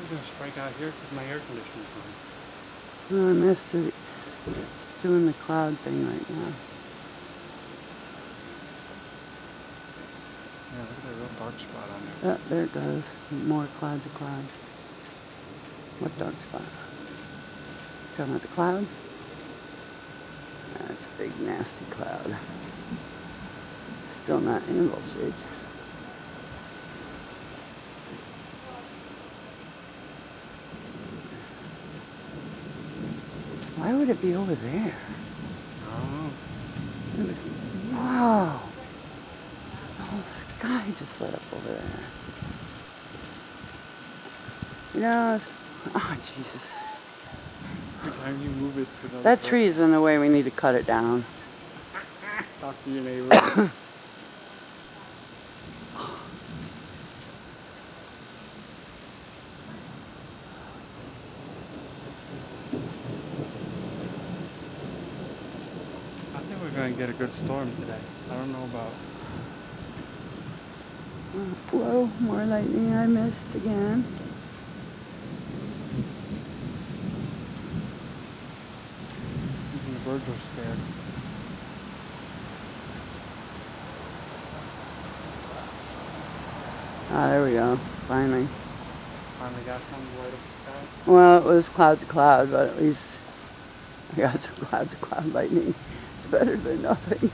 was going to strike out here because my air conditioner's on. Oh, I missed it. It's doing the cloud thing right now. Yeah, look at that real dark spot on there. There it goes. More cloud to cloud. What dark spot? Talking about the cloud? That's a big nasty cloud. Still not infiltrated. Why would it be over there? I don't know. Wow. The whole sky just lit up over there. You know, oh Jesus. Every time you move it to the... That tree is in the way, we need to cut it down. Talk to your neighbor. I think we're going to get a good storm today. I don't know about... Whoa, more lightning I missed again. Even the birds are scared. Ah, there we go. Finally. Finally got some light up the sky. Well, it was cloud to cloud, but at least I got some cloud to cloud lightning. It's better than nothing.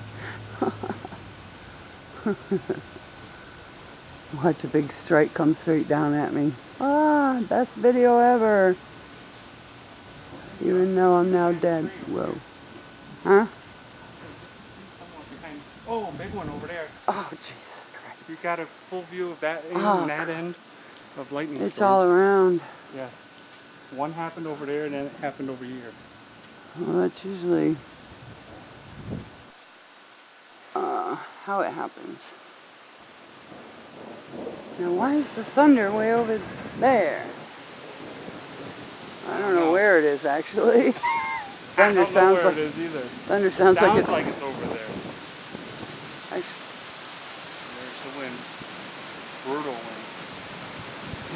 Watch a big strike come straight down at me. Ah, best video ever. Even though I'm now dead. Whoa. Huh? Oh, big one over there. Oh, Jesus Christ. You got a full view of that end and that end of lightning It's storms. all around. Yes. One happened over there and then it happened over here. Well, that's usually how it happens. Now, why is the thunder way over there? I don't know where it is, actually. Thunder I don't know where it is either. Thunder sounds like it's over there. Actually, there's the wind. Brutal wind.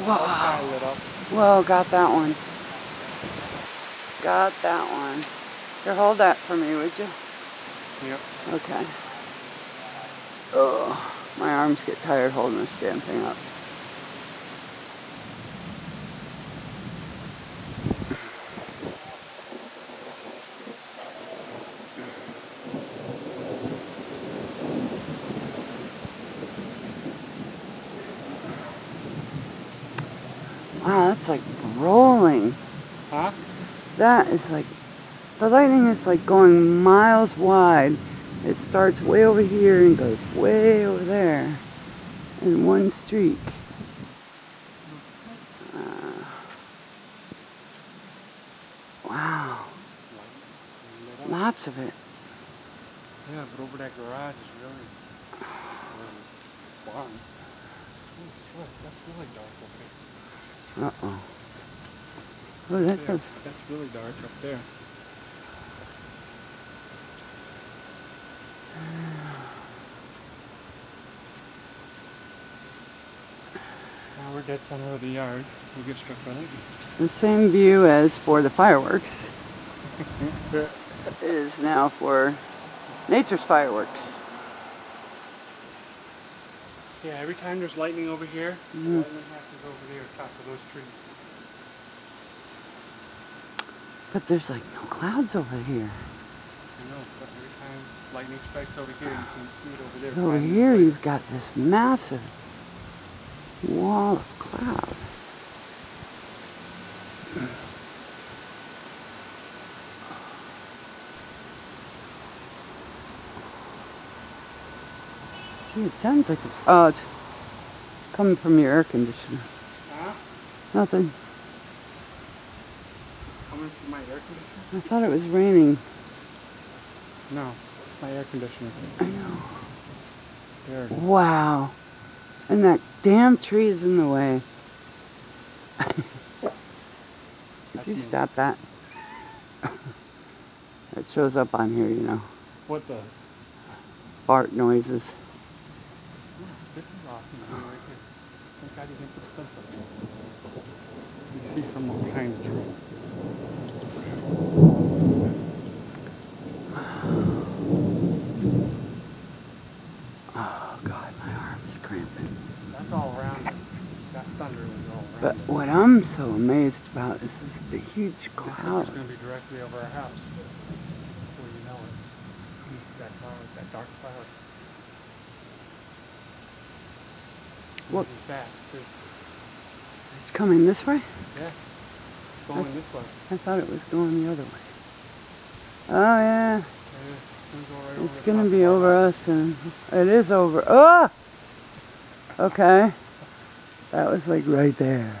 whoa. Lit up. Whoa, got that one. Got that one. Here, hold that for me, would you? Yep. Okay. Oh, my arms get tired holding this damn thing up. Wow, that's like rolling. Huh? That is like, the lightning is like going miles wide. It starts way over here and goes way over there in one streak. Wow. Lots of it. Yeah, but over that garage is really fun. Oh, that's really dark up here. Uh-oh. Oh, that goes. That's really dark up there. Now we're dead center of the yard. We get struck by lightning. The same view as for the fireworks is now for nature's fireworks. Yeah, every time there's lightning over here, lightning happens over there, top of those trees. But there's like no clouds over here. I know, but every time lightning strikes over here, you can see it over there. Over here you've got this massive wall of cloud. Gee, it sounds like it's, oh, it's coming from your air conditioner. Huh? Nothing. Coming from my air conditioner? I thought it was raining. No, my air conditioner. I know. There. Wow. And that damn tree is in the way. Could you stop that? It shows up on here, you know. What does? Fart noises. This is awesome right here. Thank God you didn't put a fence up there. You see someone behind the tree. Oh God, my arm is cramping. That's all around it. That thunder was all around But it. what I'm so amazed about is the huge cloud. It's going to be directly over our house. Before you know it. That cloud, that dark cloud. What? It's fast too. It's coming this way? Yeah. It's going this way. I thought it was going the other way. Oh yeah. It is. It's gonna go right It's over gonna the be top of over our us, and it is over. Oh! Okay. That was like right there.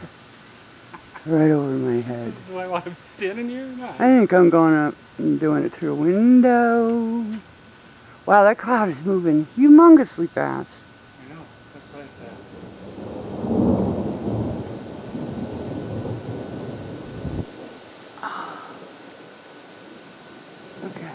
Right over my head. Do I want to be standing here or not? I think I'm going up and doing it through a window. Wow, that cloud is moving humongously fast. I know. That's what I said. Okay.